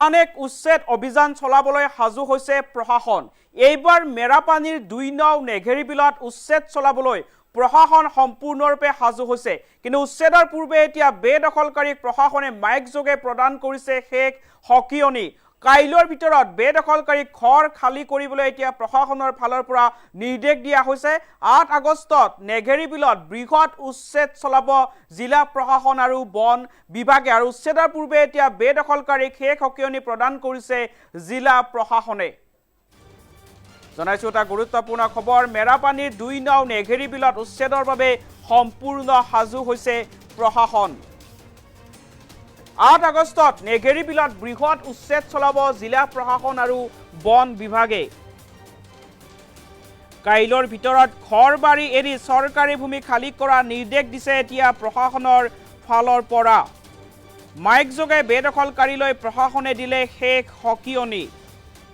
অনেক উচ্ছেদ অভিযান চলাবলৈ সাজু হৈছে প্ৰশাসন। এইবাৰ মেৰাপানীৰ ২ নং নেঘেৰি বিলত উচ্ছেদ চলাবলৈ প্ৰশাসন সম্পূৰ্ণৰূপে সাজু হৈছে। কিন্তু উচ্ছেদৰ পূৰ্বে এতিয়া বেদখলকাৰীক প্ৰশাসনে মাইক যোগে প্ৰদান কৰিছে শেষ সকিয়নি। কাইলৈৰ ভিতৰত বেদখলকাৰীক ঘৰ খালী কৰিবলৈ এতিয়া প্ৰশাসনৰ ফালৰ পৰা নিৰ্দেশ দিয়া হৈছে। ৮ আগষ্টত নেঘেৰি বিলত বৃহৎ উচ্ছেদ চলাব জিলা প্ৰশাসন আৰু বন বিভাগে। আৰু উচ্ছেদৰ পূৰ্বে এতিয়া বেদখলকাৰীক শেষ সকিয়নি প্ৰদান কৰিছে জিলা প্ৰশাসনে। জনাইছো এটা গুৰুত্বপূৰ্ণ খবৰ, মেৰাপানীৰ ২ নং নেঘেৰি বিলত উচ্ছেদৰ বাবে সম্পূৰ্ণ সাজু হৈছে প্ৰশাসন। ৮ আগষ্টত নেঘেৰি বিলত বৃহৎ উচ্ছেদ চলাব জিলা প্ৰশাসন আৰু বন বিভাগে। কাইলৈৰ ভিতৰত ঘৰ বাৰী এৰি চৰকাৰী ভূমি খালী কৰাৰ নিৰ্দেশ দিছে এতিয়া প্ৰশাসনৰ ফালৰ পৰা। মাইক যোগে বেদখলকাৰীলৈ প্ৰশাসনে দিলে শেষ সকিয়নি।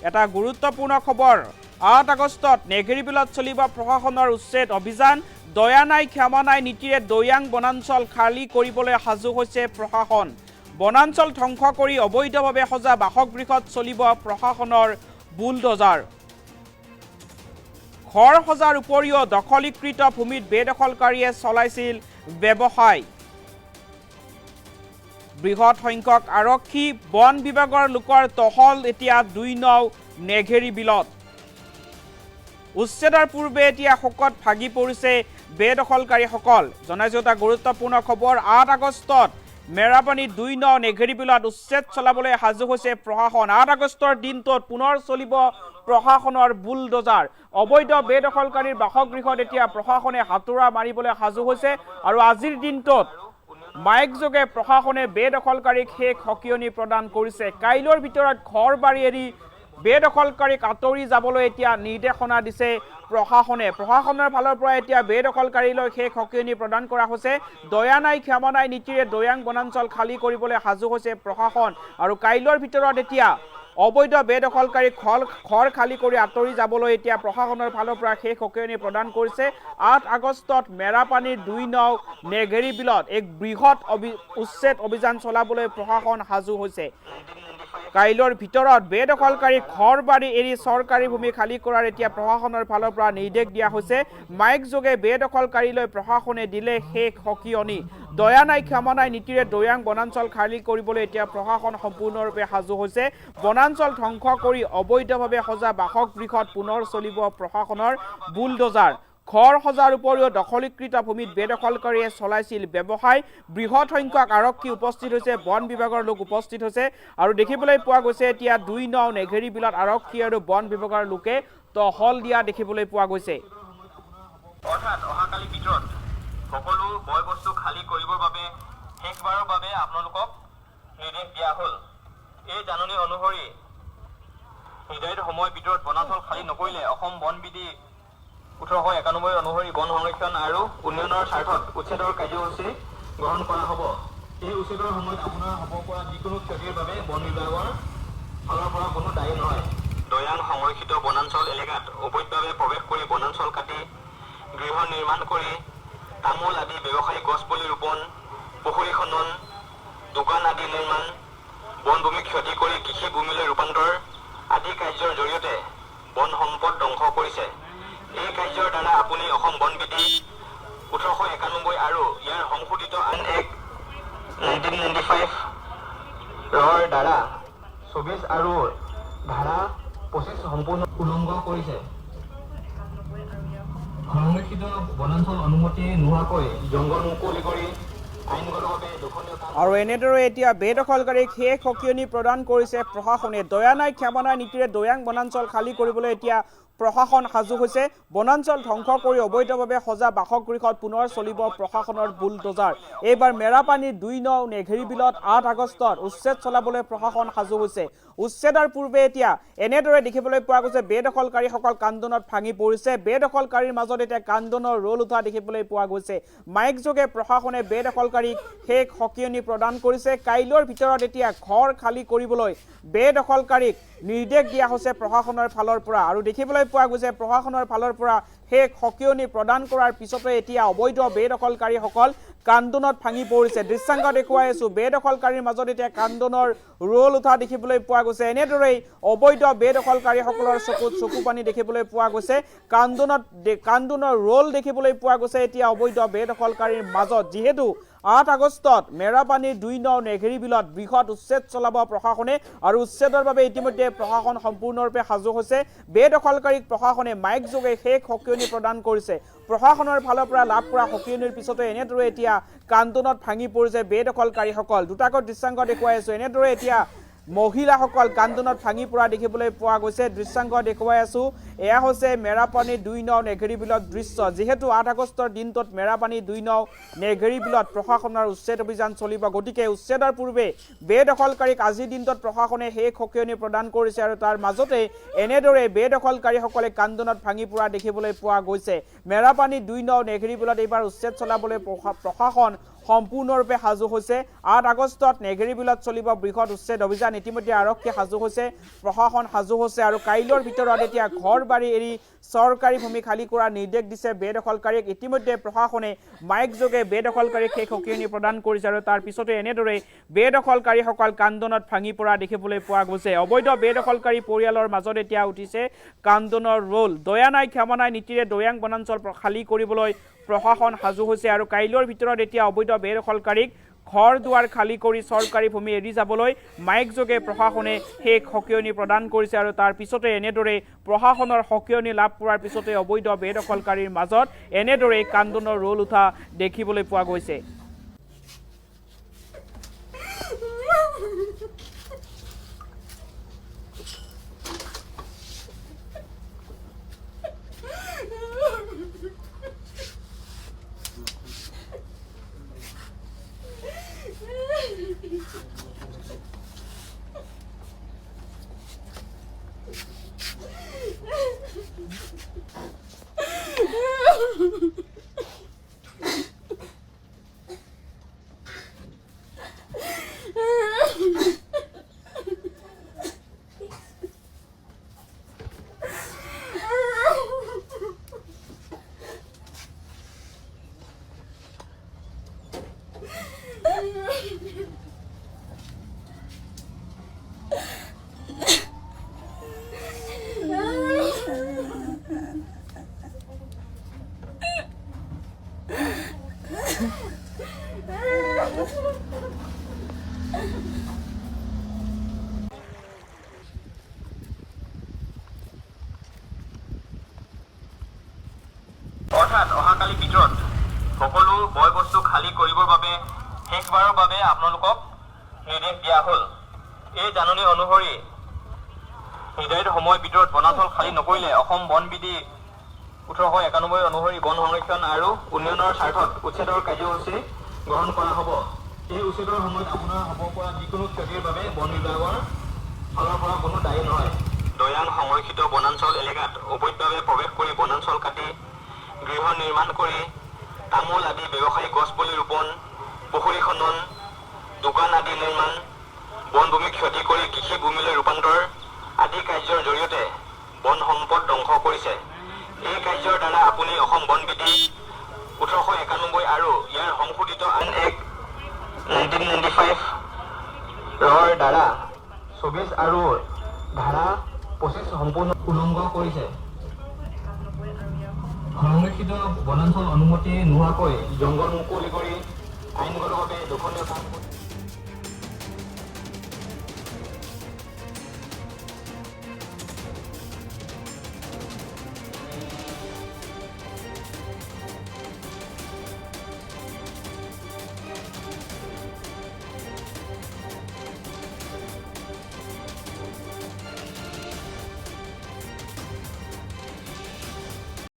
এটা গুৰুত্বপূৰ্ণ খবৰ, ৮ আগষ্টত নেঘেৰি বিলত চলিব প্ৰশাসনৰ উচ্ছেদ অভিযান। দয়া নাই ক্ষমা নাই নীতিৰে দৈয়াং বনাঞ্চল খালী কৰিবলৈ সাজু হৈছে প্ৰশাসন। বনাঞ্চল ধ্বংস কৰি অবৈধভাৱে সজা বাসগৃহত চলিব প্ৰশাসনৰ বুলডজাৰ। ঘৰ সজাৰ উপৰিও দখলীকৃত ভূমিত বেদখলকাৰীয়ে চলাইছিল ব্যৱসায়। বৃহৎ সংখ্যক আৰক্ষী বন বিভাগৰ লোকৰ টহল এতিয়া ২ নং নেঘেৰি বিলত। উচ্ছেদৰ পূৰ্বে এতিয়া শোকত ভাগি পৰিছে বেদখলকাৰীসকল। জনাইছো এটা গুৰুত্বপূৰ্ণ খবৰ, ৮ আগষ্টত মেৰাপানীৰ ২ নং নেঘেৰি বিলত উচ্ছেদ চলাবলৈ সাজু হৈছে প্ৰশাসন। ৮ আগষ্টৰ দিনটোত পুনৰ চলিব প্ৰশাসনৰ বুলডজাৰ। অবৈধ বেদখলকাৰীৰ বাসগৃহত এতিয়া প্ৰশাসনে হাতোৰা মাৰিবলৈ সাজু হৈছে। আৰু আজিৰ দিনটোত মাইক যোগে প্ৰশাসনে বেদখলকাৰীক শেষ সকিয়নি প্ৰদান কৰিছে। কাইলৈৰ ভিতৰত ঘৰ বাৰী এৰি বেদখলকাৰীক আঁতৰি যাবলৈ এতিয়া নিৰ্দেশনা দিছে প্ৰশাসনে। প্ৰশাসনৰ ফালৰ পৰা এতিয়া বেদখলকাৰীলৈ শেষ সকিয়নি প্ৰদান কৰা হৈছে। দয়া নাই ক্ষমা নাই নীতিৰে দৈয়াং বনাঞ্চল খালী কৰিবলৈ সাজু হৈছে প্ৰশাসন। আৰু কাইলৈৰ ভিতৰত এতিয়া অবৈধ বেদখলকাৰীক ঘৰ খালী কৰি আঁতৰি যাবলৈ এতিয়া প্ৰশাসনৰ ফালৰ পৰা শেষ সকিয়নি প্ৰদান কৰিছে। ৮ আগষ্টত মেৰাপানীৰ ২ নং নেঘেৰি বিলত এক বৃহৎ উচ্ছেদ অভিযান চলাবলৈ প্ৰশাসন সাজু হৈছে। কাইলৈৰ ভিতৰত বেদখলকাৰীক ঘৰ বাৰী এৰি চৰকাৰী ভূমি খালী কৰাৰ এতিয়া প্ৰশাসনৰ ফালৰ পৰা নিৰ্দেশ দিয়া হৈছে। মাইক যোগে বেদখলকাৰীলৈ প্ৰশাসনে দিলে শেষ সকিয়নি। দয়া নাই ক্ষমা নাই নীতিৰে দৈয়াং বনাঞ্চল খালী কৰিবলৈ এতিয়া প্ৰশাসন সম্পূৰ্ণৰূপে সাজু হৈছে। বনাঞ্চল ধ্বংস কৰি অবৈধভাৱে সজা বাসগৃহত পুনৰ চলিব প্ৰশাসনৰ বুলডজাৰ। ঘৰ সজাৰ উপৰিও দখলীকৃত ভূমিত বেদখলকাৰীয়ে চলাইছিল ব্যৱসায়। বৃহৎ সংখ্যক আৰক্ষী উপস্থিত হৈছে, বন বিভাগৰ লোক উপস্থিত হৈছে। আৰু দেখিবলৈ পোৱা গৈছে এতিয়া ২ নং নেঘেৰি বিলত আৰক্ষী আৰু বন বিভাগৰ লোকে টহল দিয়া দেখিবলৈ পোৱা গৈছে। অৰ্থাৎ অহাকালিৰ ভিতৰত সকলো বয় বস্তু খালী কৰিবৰ বাবে শেষবাৰৰ বাবে আপোনালোকক নিৰ্দেশ দিয়া হ'ল। এই জাননী অনুসৰি নিৰ্ধাৰিত সময়ৰ ভিতৰত বনাঞ্চল খালী নকৰিলে অসম বন বিধি ১৮৯১ অনুসৰি বন সংৰক্ষণ আৰু উন্নয়নৰ স্বাৰ্থত উচ্ছেদৰ কাৰ্যসূচী গ্ৰহণ কৰা হ'ব। এই উচ্ছেদৰ সময়ত আপোনাৰ হ'ব পৰা যিকোনো ক্ষতিৰ বাবে বন বিভাগৰ ফালৰ পৰা কোনো দায়ী নহয়। দৈয়াং সংৰক্ষিত বনাঞ্চল এলেকাত অবৈধভাৱে প্ৰৱেশ কৰি বনাঞ্চল কাটি গৃহ নিৰ্মাণ কৰি তামোল আদি ব্যৱসায়িক গছপুলি ৰোপণ, পুখুৰী খনন, দোকান আদি নিৰ্মাণ, বনভূমি ক্ষতি কৰি কৃষিভূমিলৈ ৰূপান্তৰ আদি কাৰ্যৰ জৰিয়তে বন সম্পদ ধ্বংস কৰিছে। এই কাৰ্যৰ দ্বাৰা আপুনি অসম বন বিধি ১৮৯১ আৰু ইয়াৰ সংশোধিত আইন এক্ট 1995 ৰ দ্বাৰা ২৪ আৰু ধাৰা ২৫ সম্পূৰ্ণ উলংঘন কৰিছে। সংৰক্ষিত বনাঞ্চল অনুমতি নোহোৱাকৈ জংঘল মুকলি কৰি আইনগতভাৱে দখলীয়তা আৰু এনেদৰে এতিয়া বেদখলকাৰীক শেষ সকিয়নি প্ৰদান কৰিছে প্ৰশাসনে। দয়া নাই ক্ষমা নাই নীতিৰে দৈয়াং বনাঞ্চল খালী কৰিবলৈ এতিয়া প্ৰশাসন সাজু হৈছে। বনাঞ্চল ধ্বংস কৰি অবৈধভাৱে সজা বাসগৃহত পুনৰ চলিব প্ৰশাসনৰ বুলডজাৰ। এইবাৰ মেৰাপানীৰ ২ নং নেঘেৰি বিলত ৮ আগষ্টত উচ্ছেদ চলাবলৈ প্ৰশাসন সাজু হৈছে। উচ্ছেদৰ পূৰ্বে এতিয়া এনেদৰে দেখিবলৈ পোৱা গৈছে বেদখলকাৰীসকল কান্দোনত ভাঙি পৰিছে। বেদখলকাৰীৰ মাজত এতিয়া কান্দোনৰ ৰোল উঠা দেখিবলৈ পোৱা গৈছে। মাইক যোগে প্ৰশাসনে বেদখলকাৰীক শেষ সকিয়নি প্ৰদান কৰিছে। কাইলৈৰ ভিতৰত এতিয়া ঘৰ খালী কৰিবলৈ বেদখলকাৰীক নিৰ্দেশ দিয়া হৈছে প্ৰশাসনৰ ফালৰ পৰা। আৰু দেখিবলৈ পোৱা গৈছে প্ৰশাসনৰ ফালৰ পৰা শেষ সকিয়নি প্ৰদান কৰাৰ পিছতে এতিয়া অবৈধ বেদখলকাৰীসকল কান্দোনত ভাঙি পৰিছে দৃশ্যাংগ দেখুৱাই আছো বেদখলকাৰীৰ মাজত এতিয়া কান্দোনৰ ৰোল উঠা দেখিবলৈ পোৱা গৈছে এনেদৰেই অবৈধ বেদখলকাৰীসকলৰ চকু পানী দেখিবলৈ পোৱা গৈছে কান্দোনৰ ৰোল দেখিবলৈ পোৱা গৈছে এতিয়া অবৈধ বেদখলকাৰীৰ মাজত যিহেতু 8 আগষ্টত মেৰাপানীৰ 2 নং নেঘেৰি বিলত বৃহৎ উচ্ছেদ চলাব প্ৰশাসনে আৰু উচ্ছেদৰ বাবে ইতিমধ্যে প্ৰশাসন সম্পূৰ্ণৰূপে সাজু হৈছে বেদখলকাৰীক প্ৰশাসনে মাইক যোগে শেষ সকিয়নি প্ৰদান কৰিছে প্ৰশাসনৰ ফালৰ পৰা লাভ কৰা সকিয়নিৰ পিছতে এনেদৰে এতিয়া কান্দোনত ভাঙি পৰিছে বেদখলকাৰীসকল দুটাকৈ দৃশ্যাংগ দেখুৱাই আছো এনেদৰে এতিয়া মহিলাসকল কান্দোনত ভাঙি পৰা দেখিবলৈ পোৱা গৈছে দৃশ্যাংগ দেখুৱাই আছো এয়া হৈছে মেৰাপানীৰ 2 নং নেঘেৰি বিলত দৃশ্য যেহেতু 8 আগষ্টৰ দিনটোত মেৰাপানীৰ 2 নং নেঘেৰি বিলত প্ৰশাসনৰ উচ্ছেদ অভিযান চলিব গতিকে উচ্ছেদৰ পূৰ্বে বেদখলকাৰীক আজিৰ দিনটোত প্ৰশাসনে শেষ সকিয়নি প্ৰদান কৰিছে আৰু তাৰ মাজতে এনেদৰে বেদখলকাৰীসকলে কান্দোনত ভাঙি পৰা দেখিবলৈ পোৱা গৈছে মেৰাপানীৰ 2 নং নেঘেৰি বিলত এইবাৰ উচ্ছেদ চলাবলৈ প্ৰশাসন সম্পূৰ্ণৰূপে সাজু হৈছে 8 আগষ্টত নেঘেৰি বিলত চলিব বৃহৎ উচ্ছেদ অভিযান ইতিমধ্যে আৰক্ষী সাজু হৈছে প্ৰশাসন সাজু হৈছে আৰু কাইলৰ ভিতৰত এতিয়া ঘৰ বাৰী এৰি চৰকাৰী ভূমি খালী কৰাৰ নিৰ্দেশ দিছে বেদখলকাৰীক ইতিমধ্যে প্ৰশাসনে মাইক যোগে বেদখলকাৰীক শেষ সকিয়নি প্ৰদান কৰিছে আৰু তাৰ পিছতে এনেদৰে বেদখলকাৰীসকল কান্দোনত ভাঙি পৰা দেখিবলৈ পোৱা গৈছে অবৈধ বেদখলকাৰী পৰিয়ালৰ মাজত এতিয়া উঠিছে কান্দোনৰ ৰোল দয়া নাই ক্ষমা নাই নীতিৰে দয়াং বনাঞ্চল খালী কৰিবলৈ প্ৰশাসন সাজু হৈছে আৰু কাইলৰ ভিতৰত এতিয়া অবৈধ বেদখলকাৰীক ঘৰ দুৱাৰ খালী কৰি চৰকাৰী ভূমি এৰি যাবলৈ মাইক যোগে প্ৰশাসনে শেষ সকিয়নি প্ৰদান কৰিছে আৰু তাৰ পিছতে এনেদৰে প্ৰশাসনৰ সকিয়নি লাভ কৰাৰ পিছতে অবৈধ বেদখলকাৰীৰ মাজত এনেদৰে কান্দোনৰ ৰোল উঠা দেখিবলৈ পোৱা গৈছে অৰ্থাৎ অহাকালিৰ ভিতৰত সকলো বয় বস্তু খালী কৰিবৰ বাবে শেষবাৰৰ বাবে আপোনালোকক নিৰ্দেশ দিয়া হ'ল এই জাননী অনুসৰি নিৰ্ধাৰিত সময়ৰ ভিতৰত বনাঞ্চল খালী নকৰিলে অসম বন বিধি 1891 অনুসৰি বন সংৰক্ষণ আৰু উন্নয়নৰ স্বাৰ্থত উচ্ছেদৰ কাৰ্যসূচী গ্ৰহণ কৰা হ'ব এই উচ্ছেদৰ সময়ত আপোনাৰ হ'ব পৰা যিকোনো ক্ষতিৰ বাবে বন বিভাগৰ ফালৰ পৰা কোনো দায়ী নহয় দয়াং সংৰক্ষিত বনাঞ্চল এলেকাত অবৈধভাৱে প্ৰৱেশ কৰি বনাঞ্চল কাটি গৃহ নিৰ্মাণ কৰি তামোল আদি ব্যৱসায়িক গছপুলি ৰোপণ পুখুৰী খনন দোকান আদি নিৰ্মাণ বনভূমি ক্ষতি কৰি কৃষি ভূমিলৈ ৰূপান্তৰ আদি কাৰ্যৰ জৰিয়তে বন সম্পদ ধ্বংস কৰিছে এই কাৰ্যৰ দ্বাৰা আপুনি অসম বন বিধি 1891 আৰু ইয়াৰ সংশোধিত আইন এক্ট 1995 ৰ দ্বাৰা 24 আৰু ধাৰা 25 সম্পূৰ্ণ উলংঘন কৰিছে সংৰক্ষিত বনাঞ্চল অনুমতি নোহোৱাকৈ জংঘল মুকলি কৰি আইনগতভাৱে দখলীয় কাম